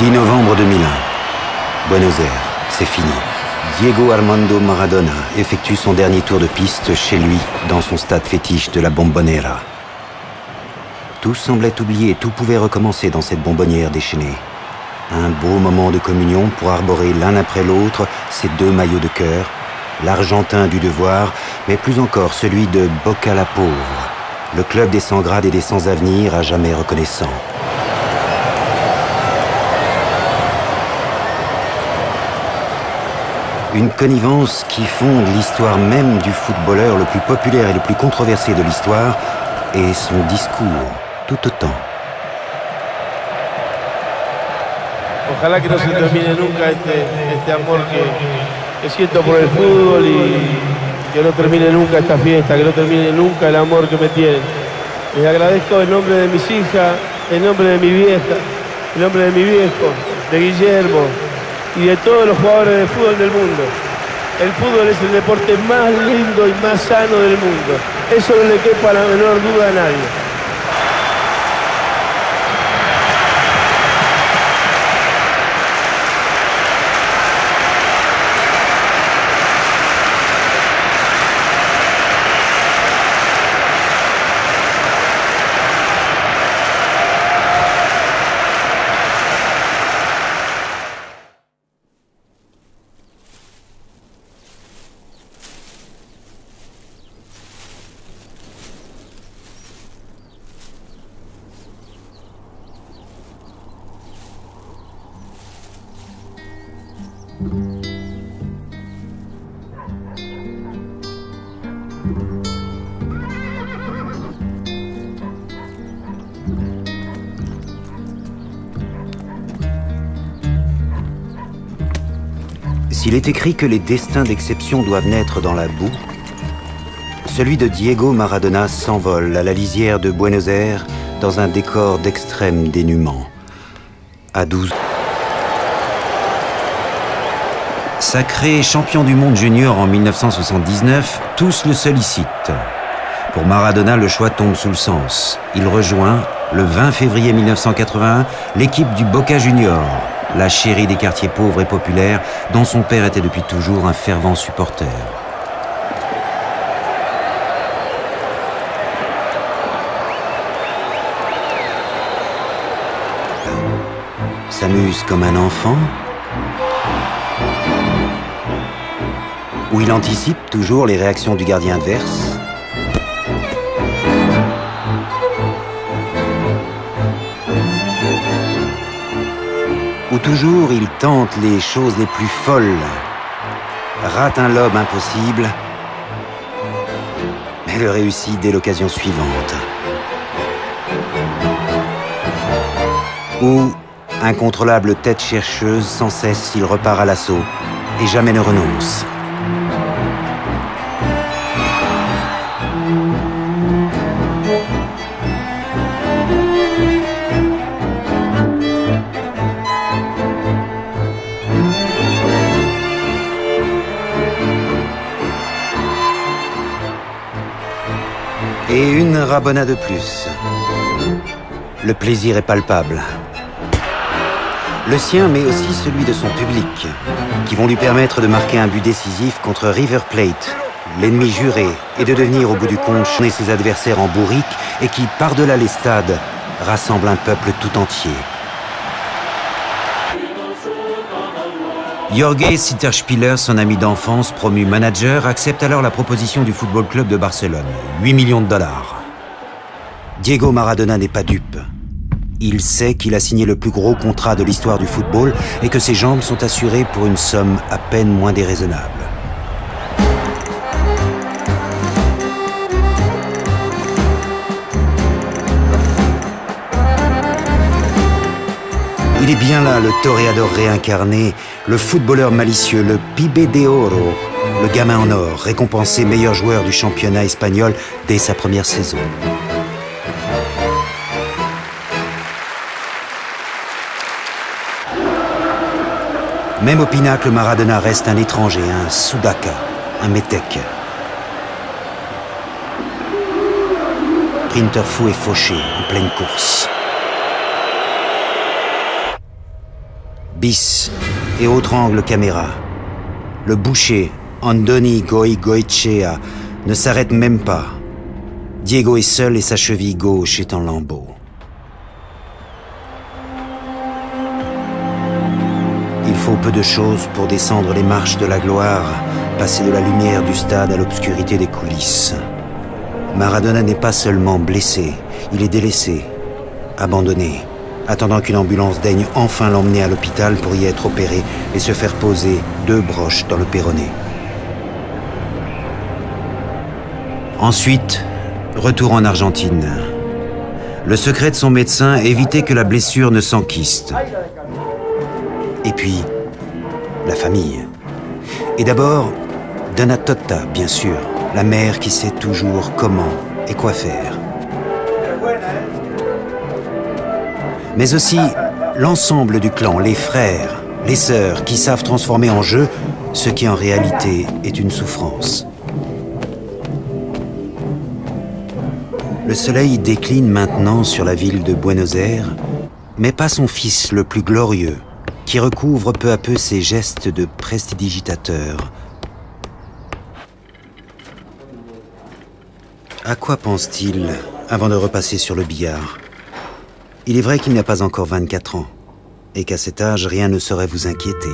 10 novembre 2001. Buenos Aires, c'est fini. Diego Armando Maradona effectue son dernier tour de piste chez lui, dans son stade fétiche de la Bombonera. Tout semblait oublié, tout pouvait recommencer dans cette bonbonnière déchaînée. Un beau moment de communion pour arborer l'un après l'autre ces deux maillots de cœur, l'argentin du devoir, mais plus encore celui de Boca la pauvre, le club des sans grade et des sans avenir à jamais reconnaissant. Une connivence qui fonde l'histoire même du footballeur le plus populaire et le plus controversé de l'histoire et son discours tout autant. Ojalá que no se termine nunca este amor que siento por el fútbol y que no termine nunca esta fiesta, que no termine nunca el amor que me tienen. Les agradezco en nombre de mis hijas, en nombre de mi vieja, en nombre de mi viejo, de Guillermo y de todos los jugadores de fútbol del mundo. El fútbol es el deporte más lindo y más sano del mundo. Eso no le quepa la menor duda a nadie. S'il est écrit que les destins d'exception doivent naître dans la boue, celui de Diego Maradona s'envole à la lisière de Buenos Aires dans un décor d'extrême dénuement. À 12 ans. Sacré champion du monde junior en 1979, tous le sollicitent. Pour Maradona, le choix tombe sous le sens. Il rejoint, le 20 février 1981, l'équipe du Boca Junior, la chérie des quartiers pauvres et populaires, dont son père était depuis toujours un fervent supporter. S'amuse comme un enfant, où il anticipe toujours les réactions du gardien adverse. Où toujours il tente les choses les plus folles, rate un lob impossible, mais le réussit dès l'occasion suivante. Où, incontrôlable tête chercheuse, sans cesse il repart à l'assaut et jamais ne renonce. Et une Rabona de plus. Le plaisir est palpable. Le sien, mais aussi celui de son public, qui vont lui permettre de marquer un but décisif contre River Plate, l'ennemi juré, et de devenir au bout du compte ses adversaires en bourrique et qui, par-delà les stades, rassemble un peuple tout entier. Jorge Sitterspieler, son ami d'enfance, promu manager, accepte alors la proposition du Football Club de Barcelone, 8 millions de dollars. Diego Maradona n'est pas dupe. Il sait qu'il a signé le plus gros contrat de l'histoire du football et que ses jambes sont assurées pour une somme à peine moins déraisonnable. Il est bien là, le toréador réincarné, le footballeur malicieux, le pibe de oro, le gamin en or, récompensé meilleur joueur du championnat espagnol dès sa première saison. Même au pinacle, Maradona reste un étranger, un soudaka, un métèque. Sprinter fou et fauché en pleine course. bis et autre angle caméra. Le boucher, Andoni Goicoechea, ne s'arrête même pas. Diego est seul et sa cheville gauche est en lambeaux. Il faut peu de choses pour descendre les marches de la gloire, passer de la lumière du stade à l'obscurité des coulisses. Maradona n'est pas seulement blessé, il est délaissé, abandonné, attendant qu'une ambulance daigne enfin l'emmener à l'hôpital pour y être opéré et se faire poser 2 broches dans le péroné. Ensuite, retour en Argentine. Le secret de son médecin, éviter que la blessure ne s'enquiste. Et puis, la famille. Et d'abord, Donna Tota, bien sûr, la mère qui sait toujours comment et quoi faire. Mais aussi l'ensemble du clan, les frères, les sœurs qui savent transformer en jeu ce qui en réalité est une souffrance. Le soleil décline maintenant sur la ville de Buenos Aires, mais pas son fils le plus glorieux, qui recouvre peu à peu ses gestes de prestidigitateur. À quoi pense-t-il avant de repasser sur le billard? Il est vrai qu'il n'a pas encore 24 ans, et qu'à cet âge, rien ne saurait vous inquiéter.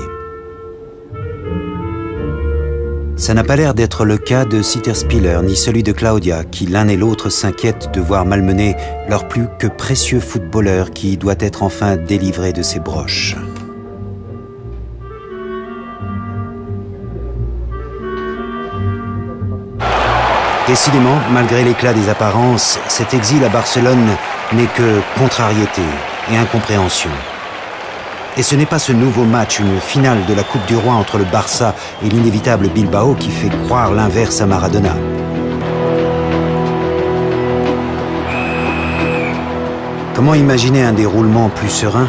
Ça n'a pas l'air d'être le cas de Sitterspieler, ni celui de Claudia, qui l'un et l'autre s'inquiètent de voir malmener leur plus que précieux footballeur qui doit être enfin délivré de ses broches. Décidément, malgré l'éclat des apparences, cet exil à Barcelone n'est que contrariété et incompréhension. Et ce n'est pas ce nouveau match, une finale de la Coupe du Roi entre le Barça et l'inévitable Bilbao qui fait croire l'inverse à Maradona. Comment imaginer un déroulement plus serein?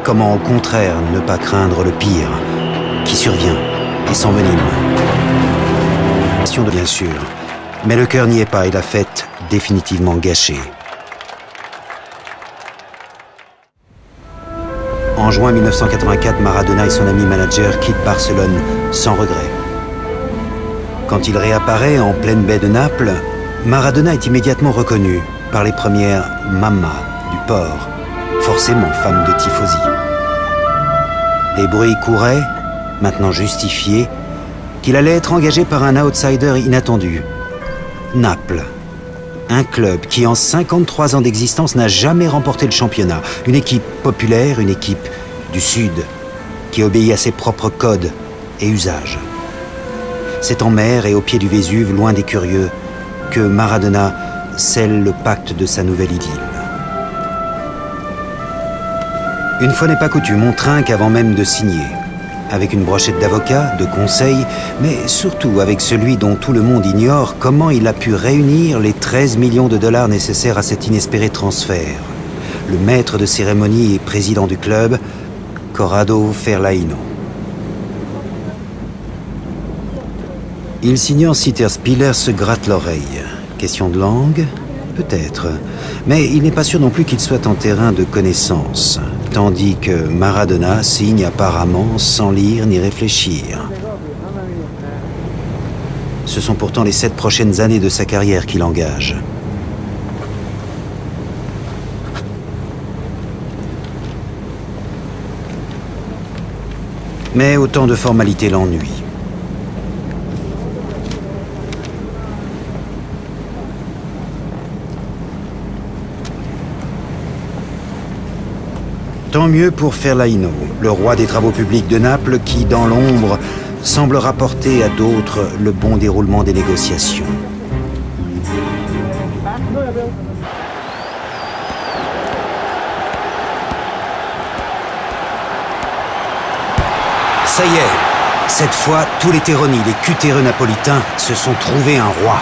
Comment au contraire ne pas craindre le pire qui survient et s'envenime? Bien sûr, mais le cœur n'y est pas et la fête définitivement gâchée. En juin 1984, Maradona et son ami manager quittent Barcelone sans regret. Quand il réapparaît en pleine baie de Naples, Maradona est immédiatement reconnu par les premières mamas du port, forcément femmes de tifosi. Les bruits couraient, maintenant justifiés, qu'il allait être engagé par un outsider inattendu. Naples, un club qui en 53 ans d'existence n'a jamais remporté le championnat. Une équipe populaire, une équipe du Sud, qui obéit à ses propres codes et usages. C'est en mer et au pied du Vésuve, loin des curieux, que Maradona scelle le pacte de sa nouvelle idylle. Une fois n'est pas coutume, on trinque avant même de signer. Avec une brochette d'avocats, de conseils, mais surtout avec celui dont tout le monde ignore comment il a pu réunir les 13 millions de dollars nécessaires à cet inespéré transfert. Le maître de cérémonie et président du club, Corrado Ferlaino. Il s'ignore si Sitterspieler se gratte l'oreille. Question de langue? Peut-être. Mais il n'est pas sûr non plus qu'il soit en terrain de connaissance. Tandis que Maradona signe apparemment sans lire ni réfléchir. Ce sont pourtant les 7 prochaines années de sa carrière qui l'engagent. Mais autant de formalités l'ennuient. Tant mieux pour Ferlaino, le roi des travaux publics de Naples qui, dans l'ombre, semble rapporter à d'autres le bon déroulement des négociations. Ça y est, cette fois, tous les terroni, les cutéreux napolitains, se sont trouvés un roi.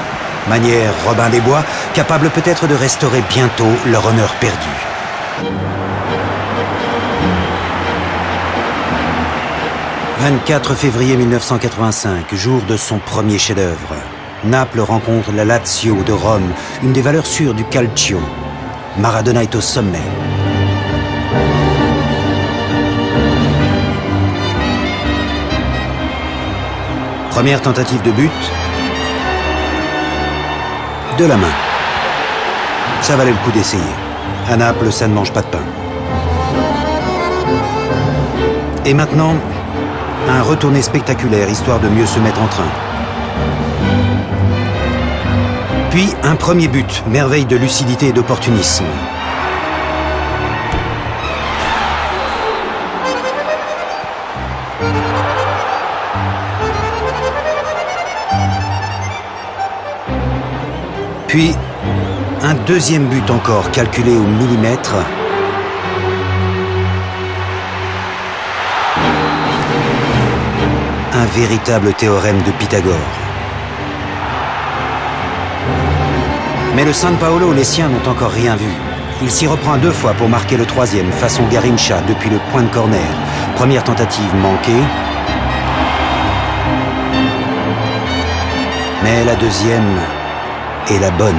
Manière Robin des Bois, capable peut-être de restaurer bientôt leur honneur perdu. « 24 février 1985, jour de son premier chef-d'œuvre. Naples rencontre la Lazio de Rome, une des valeurs sûres du calcio. Maradona est au sommet. Première tentative de but. De la main. Ça valait le coup d'essayer. À Naples, ça ne mange pas de pain. Et maintenant, un retourné spectaculaire, histoire de mieux se mettre en train. Puis un premier but, merveille de lucidité et d'opportunisme. Puis un deuxième but encore, calculé au millimètre. Un véritable théorème de Pythagore. Mais le San Paolo, les siens n'ont encore rien vu. Il s'y reprend 2 fois pour marquer le 3e, façon Garrincha, depuis le point de corner. Première tentative manquée. Mais la deuxième est la bonne.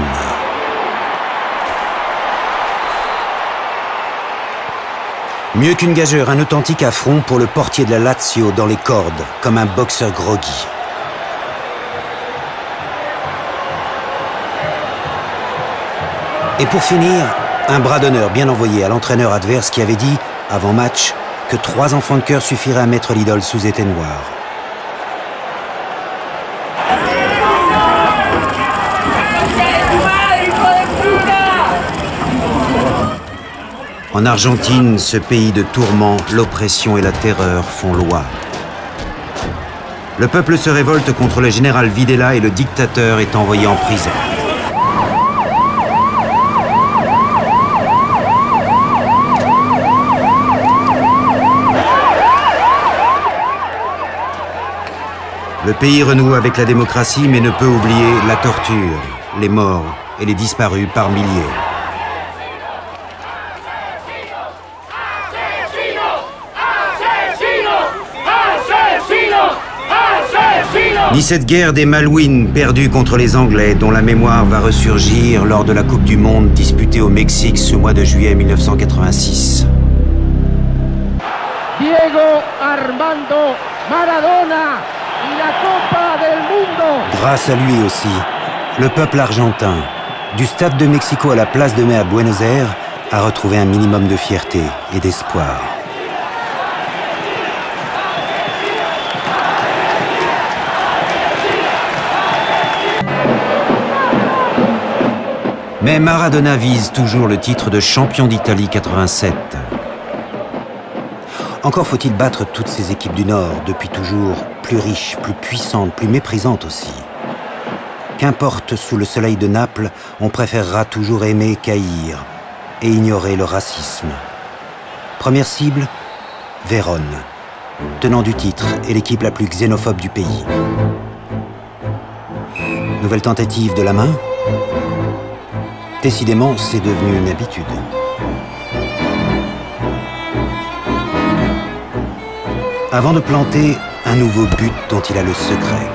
Mieux qu'une gageure, un authentique affront pour le portier de la Lazio dans les cordes, comme un boxeur groggy. Et pour finir, un bras d'honneur bien envoyé à l'entraîneur adverse qui avait dit, avant match, que 3 enfants de cœur suffiraient à mettre l'idole sous éteignoir. En Argentine, ce pays de tourments, l'oppression et la terreur font loi. Le peuple se révolte contre le général Videla et le dictateur est envoyé en prison. Le pays renoue avec la démocratie mais ne peut oublier la torture, les morts et les disparus par milliers. Ni cette guerre des Malouines perdue contre les Anglais dont la mémoire va ressurgir lors de la Coupe du Monde disputée au Mexique ce mois de juillet 1986. Diego Armando Maradona y la Copa del Mundo. Grâce à lui aussi, le peuple argentin, du stade de Mexico à la place de Mai à Buenos Aires, a retrouvé un minimum de fierté et d'espoir. Mais Maradona vise toujours le titre de champion d'Italie 87. Encore faut-il battre toutes ces équipes du Nord, depuis toujours plus riches, plus puissantes, plus méprisantes aussi. Qu'importe, sous le soleil de Naples, on préférera toujours aimer qu'haïr et ignorer le racisme. Première cible, Vérone, tenant du titre et l'équipe la plus xénophobe du pays. Nouvelle tentative de la main. Décidément, c'est devenu une habitude. Avant de planter un nouveau but dont il a le secret.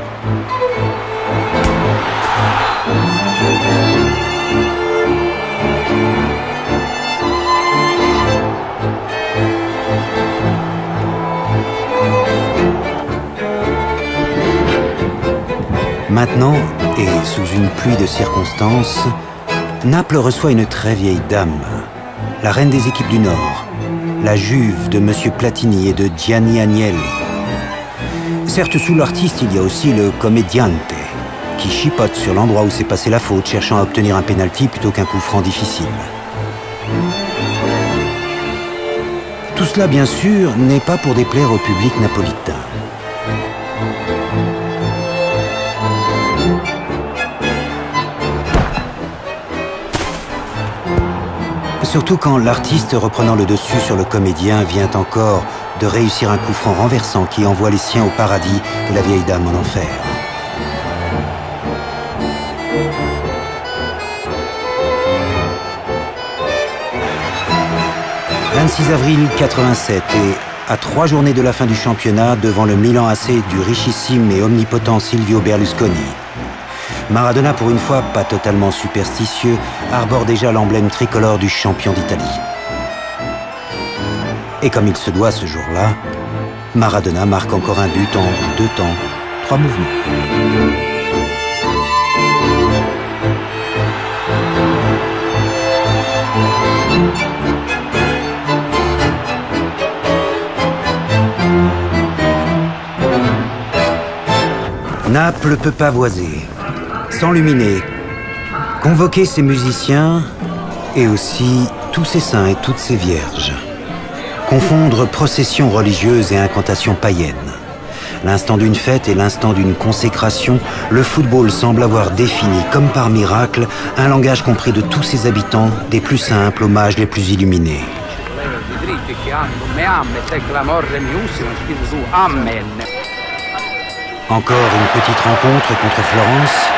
Maintenant, et sous une pluie de circonstances, Naples reçoit une très vieille dame, la reine des équipes du Nord, la Juve de Monsieur Platini et de Gianni Agnelli. Certes, sous l'artiste, il y a aussi le comediante, qui chipote sur l'endroit où s'est passée la faute, cherchant à obtenir un pénalty plutôt qu'un coup franc difficile. Tout cela, bien sûr, n'est pas pour déplaire au public napolitain. Surtout quand l'artiste, reprenant le dessus sur le comédien, vient encore de réussir un coup franc renversant qui envoie les siens au paradis et la vieille dame en enfer. « 26 avril 87 et à 3 journées de la fin du championnat, devant le Milan AC du richissime et omnipotent Silvio Berlusconi. Maradona, pour une fois pas totalement superstitieux, arbore déjà l'emblème tricolore du champion d'Italie. Et comme il se doit ce jour-là, Maradona marque encore un but en 2 temps, 3 mouvements. Naples peut pavoiser, s'enluminer, convoquer ses musiciens et aussi tous ses saints et toutes ses vierges. Confondre procession religieuse et incantation païenne. L'instant d'une fête et l'instant d'une consécration, le football semble avoir défini, comme par miracle, un langage compris de tous ses habitants, des plus simples aux mages les plus illuminés. Encore une petite rencontre contre Florence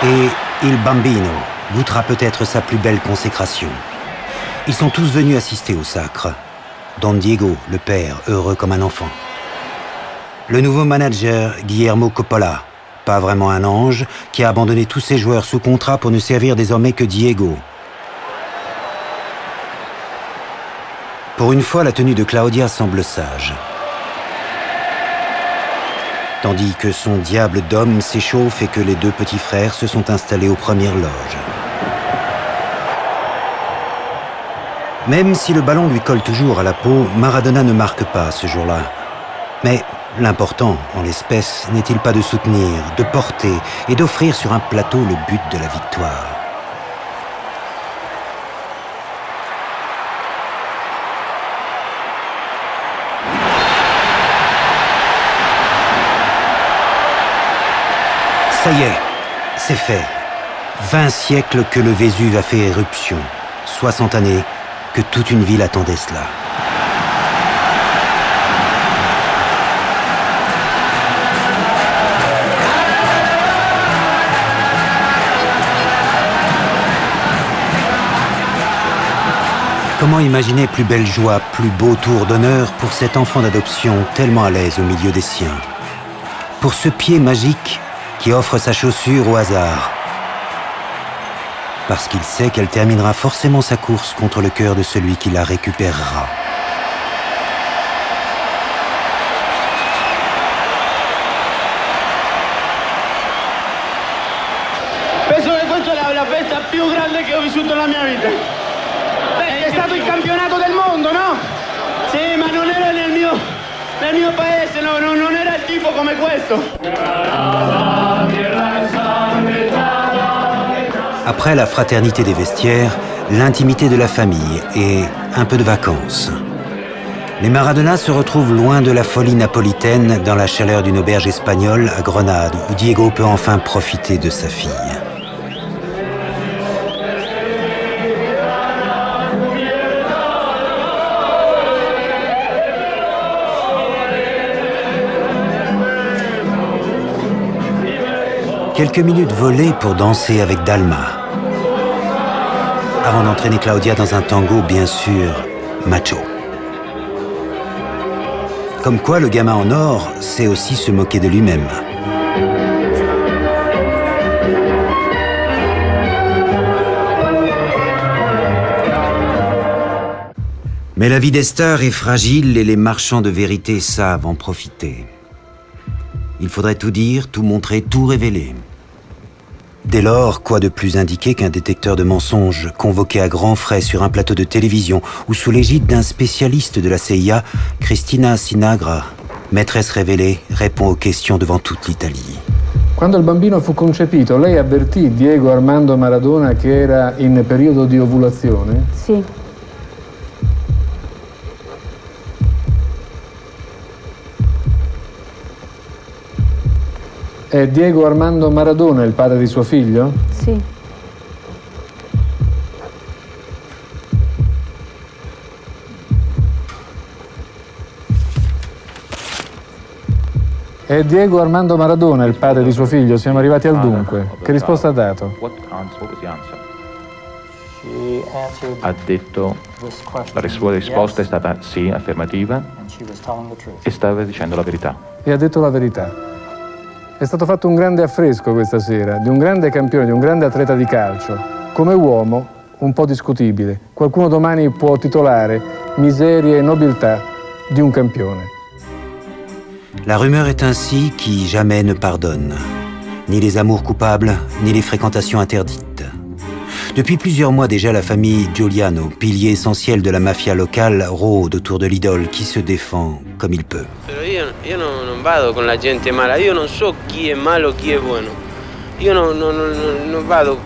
et Il Bambino goûtera peut-être sa plus belle consécration. Ils sont tous venus assister au sacre. Don Diego, le père, heureux comme un enfant. Le nouveau manager, Guillermo Coppola, pas vraiment un ange, qui a abandonné tous ses joueurs sous contrat pour ne servir désormais que Diego. Pour une fois, la tenue de Claudia semble sage. Tandis que son diable d'homme s'échauffe et que les 2 petits frères se sont installés aux premières loges. Même si le ballon lui colle toujours à la peau, Maradona ne marque pas ce jour-là. Mais l'important, en l'espèce, n'est-il pas de soutenir, de porter et d'offrir sur un plateau le but de la victoire? Ça y est, c'est fait. 20 siècles que le Vésuve a fait éruption. 60 années que toute une ville attendait cela. Comment imaginer plus belle joie, plus beau tour d'honneur pour cet enfant d'adoption tellement à l'aise au milieu des siens? Pour ce pied magique qui offre sa chaussure au hasard. Parce qu'il sait qu'elle terminera forcément sa course contre le cœur de celui qui la récupérera. Penso che questa è la festa più grande che ho vissuto nella mia vita. È stato il campionato del mondo, no? Sì, ma non era nel mio paese, no, non era il tifo come questo. Après la fraternité des vestiaires, l'intimité de la famille et un peu de vacances. Les Maradona se retrouvent loin de la folie napolitaine dans la chaleur d'une auberge espagnole à Grenade où Diego peut enfin profiter de sa fille. Quelques minutes volées pour danser avec Dalma, avant d'entraîner Claudia dans un tango bien sûr macho. Comme quoi le gamin en or sait aussi se moquer de lui-même. Mais la vie des stars est fragile et les marchands de vérité savent en profiter. Il faudrait tout dire, tout montrer, tout révéler. Dès lors, quoi de plus indiqué qu'un détecteur de mensonges convoqué à grands frais sur un plateau de télévision ou sous l'égide d'un spécialiste de la CIA, Cristina Sinagra, maîtresse révélée, répond aux questions devant toute l'Italie. Quando il bambino fu concepito, lei avvertì Diego Armando Maradona che era in periodo di ovulazione? Sì. È Diego Armando Maradona il padre di suo figlio? Sì. È Diego Armando Maradona il padre di suo figlio? Siamo arrivati al dunque. Che risposta ha dato? Ha detto, la sua risposta è stata sì, affermativa, e stava dicendo la verità. E ha detto la verità. È stato fatto un grande affresco questa sera, di un grande campione, di un grande atleta di calcio. Come uomo, un po' discutibile. Qualcuno domani può titolare miseria e nobiltà di un campione. La rumeur est ainsi qui jamais ne pardonne. Ni les amours coupables, ni les fréquentations interdites. Depuis plusieurs mois déjà, la famille Giuliano, pilier essentiel de la mafia locale, rôde autour de l'idole qui se défend comme il peut. Io non vado con la gente mala, io non so chi è malo, chi è buono. Io non vado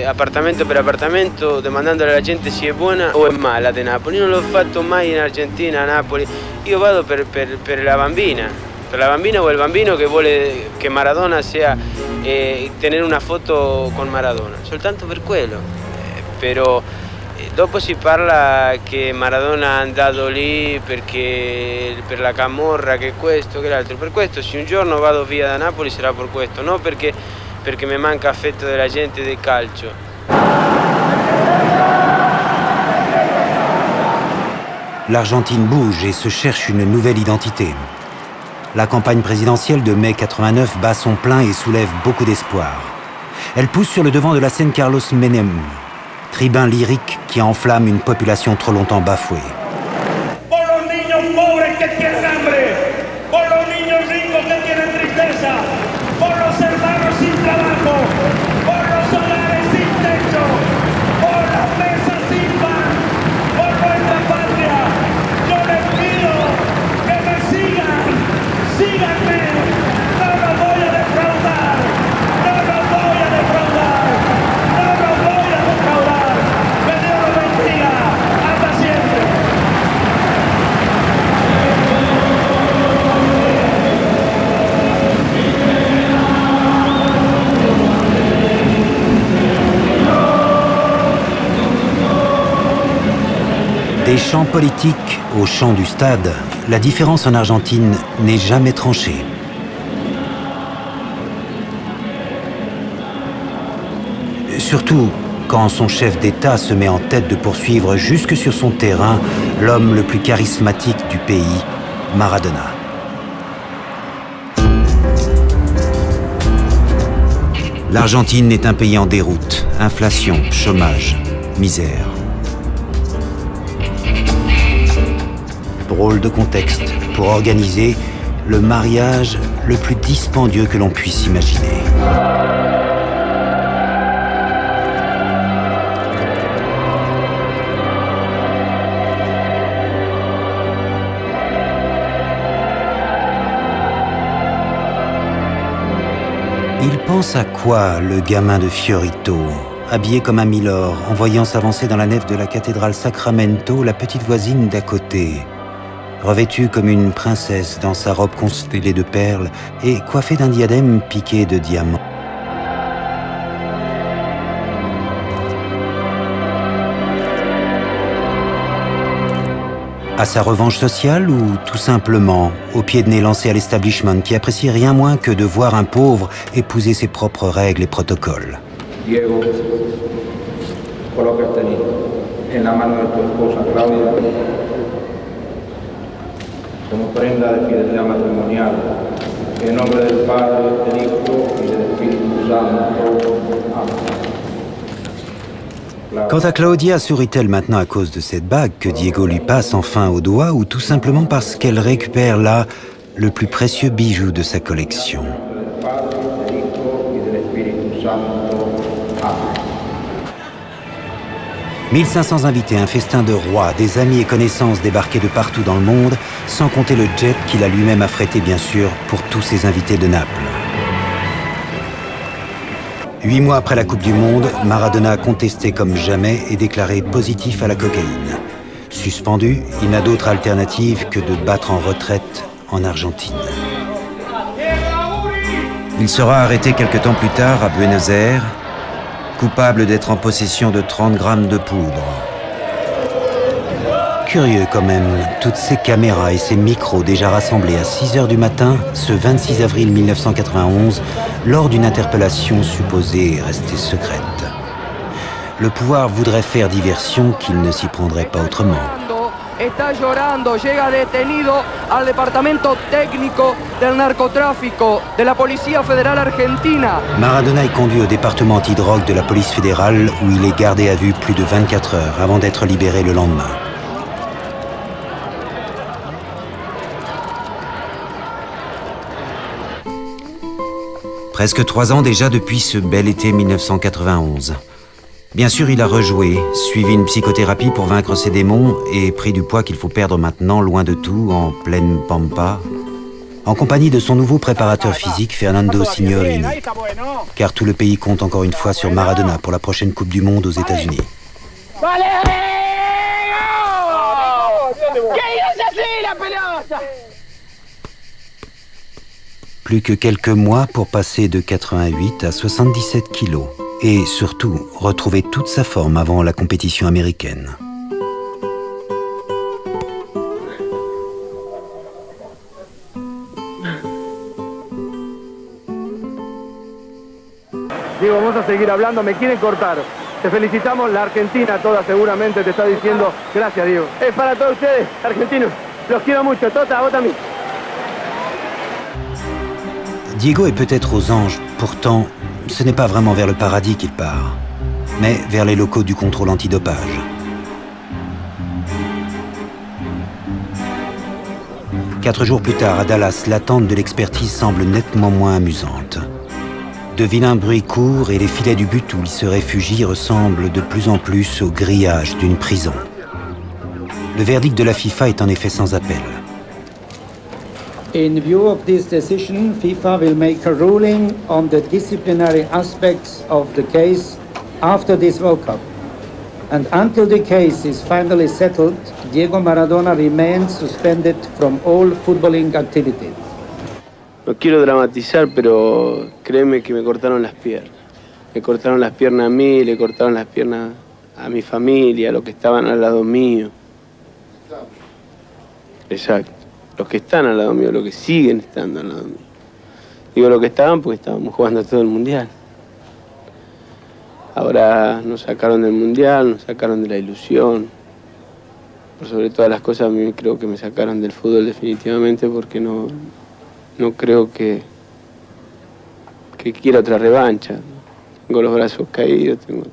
appartamento per appartamento demandando alla gente se è buona o è mala di Napoli. Io non l'ho fatto mai in Argentina, a Napoli. Io vado per la bambina o il bambino che vuole che Maradona sia tenere una foto con Maradona, soltanto per quello. Però dopo si parla che Maradona è andato lì perché per la camorra, che questo, che l'altro. Per questo se un giorno vado via da Napoli sarà per questo, non perché mi manca affetto della gente del calcio. L'Argentine bouge et se cherche une nouvelle identité. La campagne présidentielle de mai 89 bat son plein et soulève beaucoup d'espoir. Elle pousse sur le devant de la scène Carlos Menem, tribun lyrique qui enflamme une population trop longtemps bafouée. Por los niños pobres que tienen hambre, por los niños ricos que tienen tristeza, por los hermanos sin trabajo, por los hogares sin techo, por las mesas sin pan, por nuestra patria. Yo les pido que me sigan, síganme, no los voy a defraudar, no los voy a defraudar, no los voy a defraudar. Que Dios los bendiga, hasta siempre. Des champs politiques aux champs du stade, la différence en Argentine n'est jamais tranchée. Surtout quand son chef d'État se met en tête de poursuivre jusque sur son terrain l'homme le plus charismatique du pays, Maradona. L'Argentine est un pays en déroute, inflation, chômage, misère. Drôle de contexte pour organiser le mariage le plus dispendieux que l'on puisse imaginer. Il pense à quoi, le gamin de Fiorito, habillé comme un milord, en voyant s'avancer dans la nef de la cathédrale Sacramento la petite voisine d'à côté, revêtue comme une princesse dans sa robe constellée de perles et coiffée d'un diadème piqué de diamants. À sa revanche sociale ou tout simplement au pied de nez lancé à l'establishment qui apprécie rien moins que de voir un pauvre épouser ses propres règles et protocoles. Diego, coloca este anillo en la mano de tu esposa Claudia como prenda de fidelidad matrimonial. En nombre del Padre, del Hijo y del Espíritu Santo. Amén. Quant à Claudia, sourit-elle maintenant à cause de cette bague que Diego lui passe enfin au doigt ou tout simplement parce qu'elle récupère là le plus précieux bijou de sa collection? 1500 invités, un festin de rois, des amis et connaissances débarqués de partout dans le monde, sans compter le jet qu'il a lui-même affrété bien sûr pour tous ses invités de Naples. 8 mois après la Coupe du Monde, Maradona a contesté comme jamais et déclaré positif à la cocaïne. Suspendu, il n'a d'autre alternative que de battre en retraite en Argentine. Il sera arrêté quelque temps plus tard à Buenos Aires, coupable d'être en possession de 30 grammes de poudre. Curieux quand même, toutes ces caméras et ces micros déjà rassemblés à 6 h du matin, ce 26 avril 1991, lors d'une interpellation supposée restée secrète. Le pouvoir voudrait faire diversion qu'il ne s'y prendrait pas autrement. Está llorando, llega detenido al departamento técnico del narcotráfico de la Policía Federal Argentina. Maradona est conduit au département antidrogue de la police fédérale où il est gardé à vue plus de 24 heures avant d'être libéré le lendemain. Presque 3 ans déjà depuis ce bel été 1991. Bien sûr, il a rejoué, suivi une psychothérapie pour vaincre ses démons et pris du poids qu'il faut perdre maintenant loin de tout, en pleine pampa, en compagnie de son nouveau préparateur physique, Fernando Signorini. Car tout le pays compte encore une fois sur Maradona pour la prochaine Coupe du Monde aux États-Unis. Plus que quelques mois pour passer de 88 à 77 kilos. Et surtout, retrouver toute sa forme avant la compétition américaine. Diego, vamos a seguir hablando, me quieren cortar. Te felicitamos, la Argentina toda seguramente te está diciendo gracias, Diego. Es para todos ustedes, argentinos. Los quiero mucho. Tota, vos también. Diego est peut-être aux anges, pourtant, ce n'est pas vraiment vers le paradis qu'il part, mais vers les locaux du contrôle antidopage. Quatre jours plus tard, à Dallas, l'attente de l'expertise semble nettement moins amusante. De vilains bruits courent et les filets du but où il se réfugie ressemblent de plus en plus au grillage d'une prison. Le verdict de la FIFA est en effet sans appel. In view of this decision, FIFA will make a ruling on the disciplinary aspects of the case after this World Cup. And until the case is finally settled, Diego Maradona remains suspended from all footballing activities. No quiero dramatizar, pero créeme que me cortaron las piernas. Me cortaron las piernas a mí, le cortaron las piernas a mi familia, a los que estaban al lado mío. Exacto. Los que están al lado mío, los que siguen estando al lado mío. Digo los que estaban porque estábamos jugando todo el Mundial. Ahora nos sacaron del Mundial, nos sacaron de la ilusión. Por sobre todas las cosas, a mí creo que me sacaron del fútbol definitivamente porque no creo que quiera otra revancha. Tengo los brazos caídos, tengo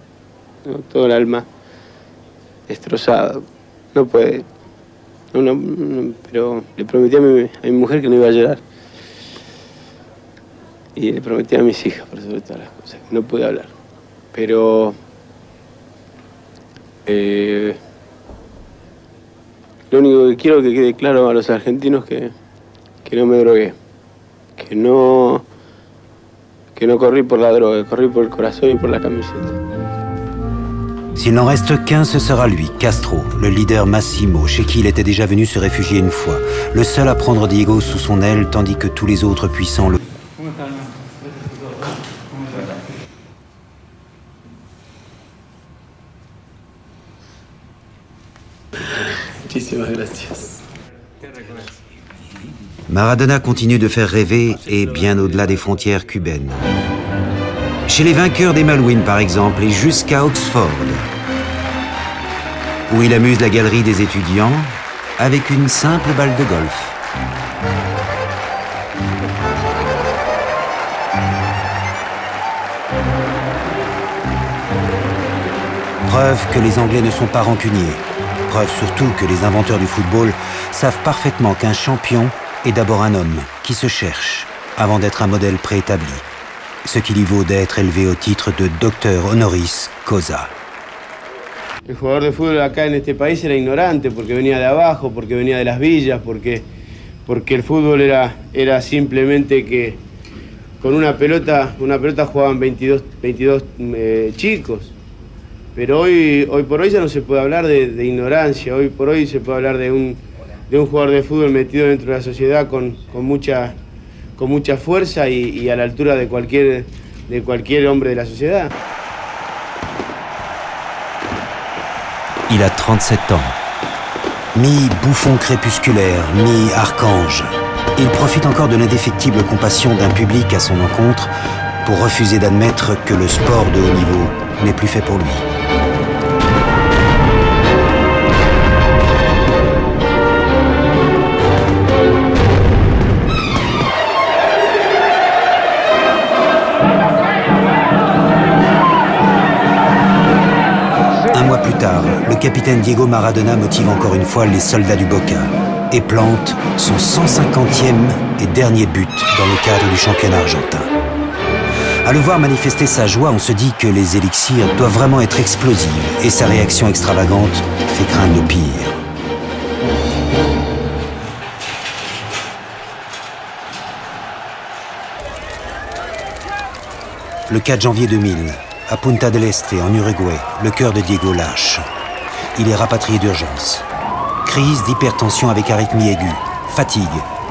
todo el alma destrozado. No puede. Pero le prometí a mi mujer que no iba a llorar. Y le prometí a mis hijas, por sobre todas las cosas, que no pude hablar. Pero lo único que quiero que quede claro a los argentinos que no me drogué. Que no corrí por la droga, corrí por el corazón y por la camiseta. S'il n'en reste qu'un, ce sera lui, Castro, le leader Massimo, chez qui il était déjà venu se réfugier une fois. Le seul à prendre Diego sous son aile, tandis que tous les autres puissants le... Muchísimas gracias. Maradona continue de faire rêver et bien au-delà des frontières cubaines. Chez les vainqueurs des Malouines, par exemple, et jusqu'à Oxford, où il amuse la galerie des étudiants avec une simple balle de golf. Preuve que les Anglais ne sont pas rancuniers. Preuve surtout que les inventeurs du football savent parfaitement qu'un champion est d'abord un homme qui se cherche avant d'être un modèle préétabli. Ce qui lui vaut d'être élevé au titre de docteur honoris causa. El jugador de fútbol acá en este país era ignorante porque venía de abajo, porque venía de las villas, porque el fútbol era simplemente que con una pelota jugaban 22 chicos. Pero hoy por hoy ya no se puede hablar de ignorancia, hoy por hoy se puede hablar de un jugador de fútbol metido dentro de la sociedad con mucha fuerza y a la altura de cualquier hombre de la sociedad. Il a 37 ans. Mi-bouffon crépusculaire, mi-archange. Il profite encore de l'indéfectible compassion d'un public à son encontre pour refuser d'admettre que le sport de haut niveau n'est plus fait pour lui. Un mois plus tard, le capitaine Diego Maradona motive encore une fois les soldats du Boca et plante son 150e et dernier but dans le cadre du championnat argentin. À le voir manifester sa joie, on se dit que les élixirs doivent vraiment être explosifs et sa réaction extravagante fait craindre le pire. Le 4 janvier 2000, à Punta del Este, en Uruguay, le cœur de Diego lâche. Il est rapatrié d'urgence. Crise d'hypertension avec arythmie aiguë, fatigue,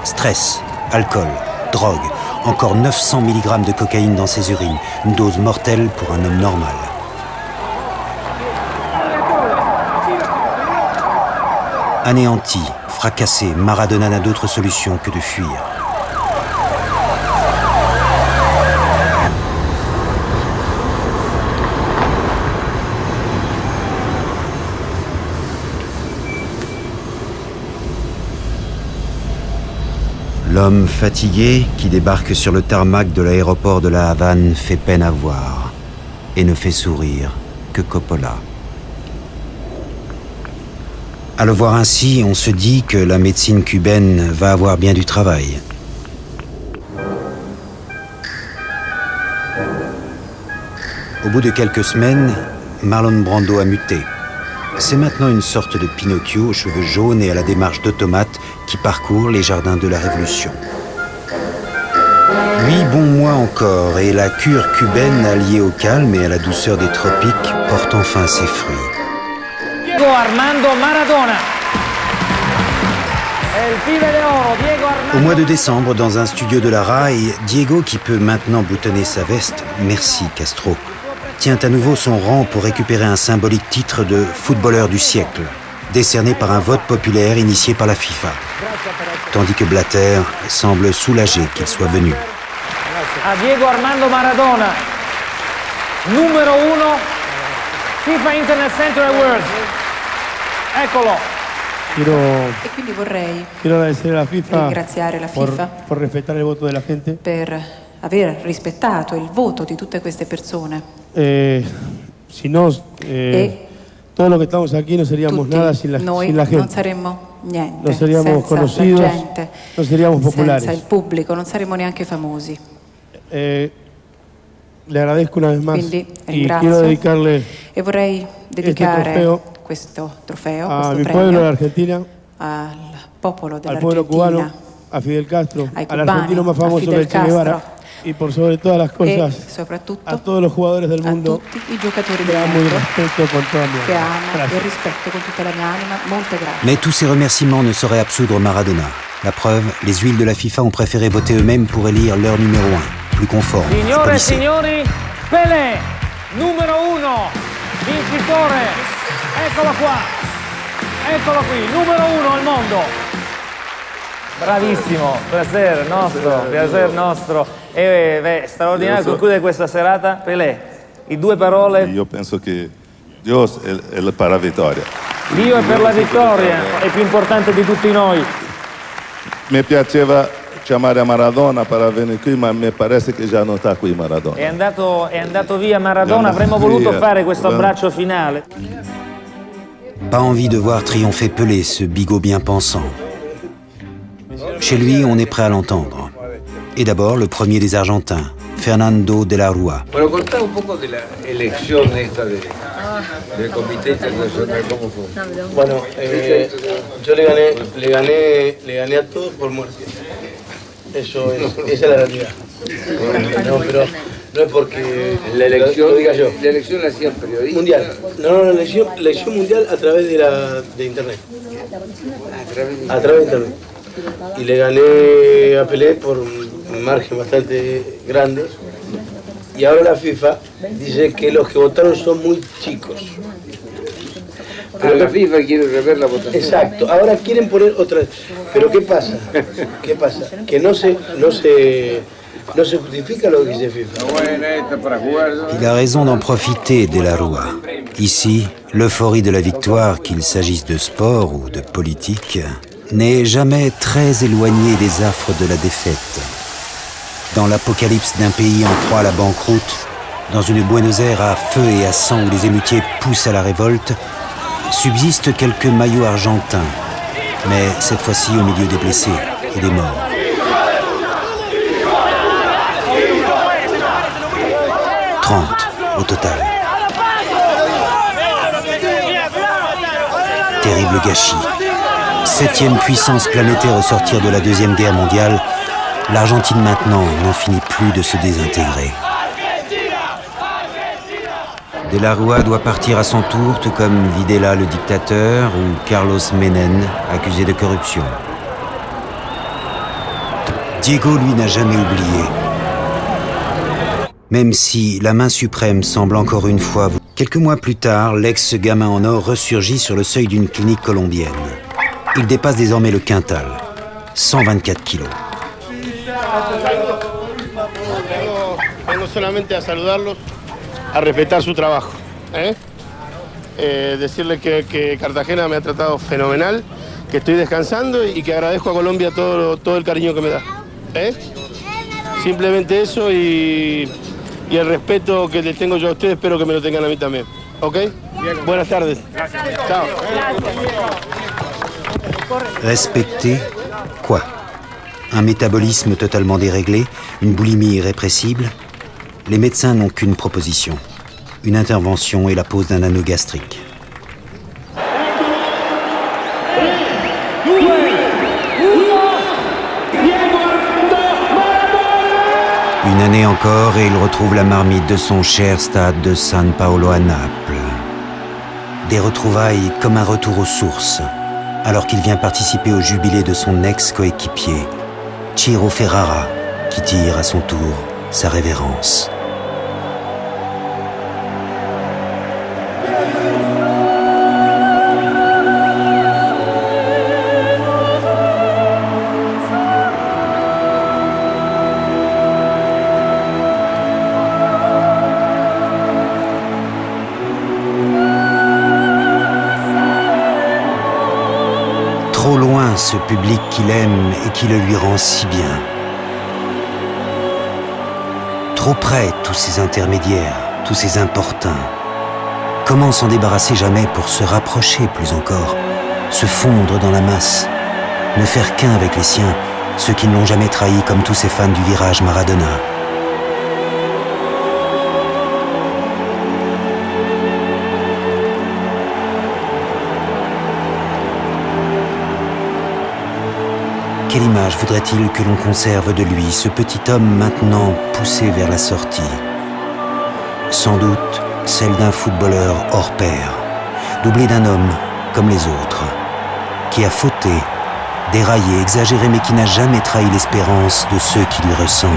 stress, alcool, drogue. Encore 900 mg de cocaïne dans ses urines, une dose mortelle pour un homme normal. Anéanti, fracassé, Maradona n'a d'autre solution que de fuir. L'homme fatigué qui débarque sur le tarmac de l'aéroport de la Havane fait peine à voir et ne fait sourire que Coppola. À le voir ainsi, on se dit que la médecine cubaine va avoir bien du travail. Au bout de quelques semaines, Marlon Brando a muté. C'est maintenant une sorte de Pinocchio aux cheveux jaunes et à la démarche d'automate qui parcourt les jardins de la Révolution. 8 bons mois encore et la cure cubaine alliée au calme et à la douceur des tropiques porte enfin ses fruits. Diego Armando Maradona. Au mois de décembre, dans un studio de la RAI, Diego, qui peut maintenant boutonner sa veste, merci Castro, tient à nouveau son rang pour récupérer un symbolique titre de footballeur du siècle, décerné par un vote populaire initié par la FIFA. Tandis que Blatter semble soulagé qu'il soit venu. A Diego Armando Maradona, numero 1, FIFA Internet Center Awards. Eccolo. E quindi vorrei ringraziare la FIFA por respetar el voto de la gente. Per aver rispettato il voto di tutte queste persone. Si no, todo lo que estamos aquí no seríamos nada sin la gente. Non saremmo niente, no seríamos conocidos, la gente, no seríamos populares. Senza il pubblico, non saremmo neanche famosi. Le agradezco una vez más y quiero dedicarle e vorrei dedicare questo trofeo a mi pueblo de Argentina, al popolo al pueblo cubano, a Fidel Castro, al argentino más famoso que Che Guevara y por sobre todas las cosas a todos los jugadores del mundo que amo y respeto con toda mi alma. Mais tous ces remerciements ne sauraient absoudre Maradona. La preuve, les huiles de la FIFA ont préféré voter eux-mêmes pour élire leur numéro 1, plus conforme. Signore e signori, Pelé, numero 1, vincitore. Eccolo qua, eccolo qui, numero 1 al mondo. Bravissimo, piacere nostro. E straordinario concludere questa serata. Pelé, in 2 parole. Io penso che Dio è per la vittoria. Dio è per la vittoria, è più importante di tutti noi. Mi piaceva chiamare Maradona per venire qui, ma mi pare che già non sta qui Maradona. È andato via Maradona, avremmo voluto fare questo abbraccio finale. Pas envie de voir triompher Pelé, ce bigot bien pensant. Chez lui, on est prêt à l'entendre. Et d'abord, le premier des Argentins, Fernando de la Rúa. Bueno, contá un poco de la elección esta del Comité Internacional, ¿cómo fue? Bueno, yo le gané a todos por muerte. Esa es la realidad. No, pero no es porque la elección, lo diga yo. La elección la hacían periodistas. Mundial. No, la elección mundial a través de internet. A través de internet. Y le gané a Pelé por un margen bastante grande. Y ahora la FIFA dice que los que votaron son muy chicos. Pero la FIFA quiere rever la votación. Exacto, ahora quieren poner otra. Pero ¿qué pasa? Que no se justifica lo que dice FIFA. Il a raison d'en profiter, De la Rúa. Ici, l'euphorie de la victoire, qu'il s'agisse de sport ou de politique, n'est jamais très éloignée des affres de la défaite. Dans l'apocalypse d'un pays en proie à la banqueroute, dans une Buenos Aires à feu et à sang où les émeutiers poussent à la révolte, subsistent quelques maillots argentins, mais cette fois-ci au milieu des blessés et des morts. 30 au total. Terrible gâchis. 7e puissance planétaire au sortir de la Deuxième Guerre mondiale, l'Argentine maintenant n'en finit plus de se désintégrer. De la Rúa doit partir à son tour, tout comme Videla le dictateur ou Carlos Menem, accusé de corruption. Diego, lui, n'a jamais oublié. Même si la main suprême semble encore une fois... Quelques mois plus tard, l'ex-gamin en or ressurgit sur le seuil d'une clinique colombienne. Il dépasse désormais le quintal, 124 kilos. Vengo solamente a saludarlos, a respetar su trabajo. Decirles que Cartagena me ha tratado fenomenal, que estoy descansando y que agradezco a Colombia todo el cariño que me da. Simplemente eso y el respeto que les tengo yo a ustedes, espero que me lo tengan a mí también. ¿Ok? Bien. Buenas tardes. Gracias. Chao. Respecter quoi? Un métabolisme totalement déréglé, une boulimie irrépressible? Les médecins n'ont qu'une proposition. Une intervention et la pose d'un anneau gastrique. Une année encore et il retrouve la marmite de son cher stade de San Paolo à Naples. Des retrouvailles comme un retour aux sources, alors qu'il vient participer au jubilé de son ex-coéquipier, Ciro Ferrara, qui tire à son tour sa révérence. Trop loin ce public qu'il aime et qui le lui rend si bien. Trop près tous ces intermédiaires, tous ces importuns. Comment s'en débarrasser jamais pour se rapprocher plus encore, se fondre dans la masse, ne faire qu'un avec les siens, ceux qui ne l'ont jamais trahi comme tous ces fans du virage Maradona. Quelle image voudrait-il que l'on conserve de lui, ce petit homme maintenant poussé vers la sortie? Sans doute celle d'un footballeur hors pair, doublé d'un homme comme les autres, qui a fauté, déraillé, exagéré, mais qui n'a jamais trahi l'espérance de ceux qui lui ressemblent.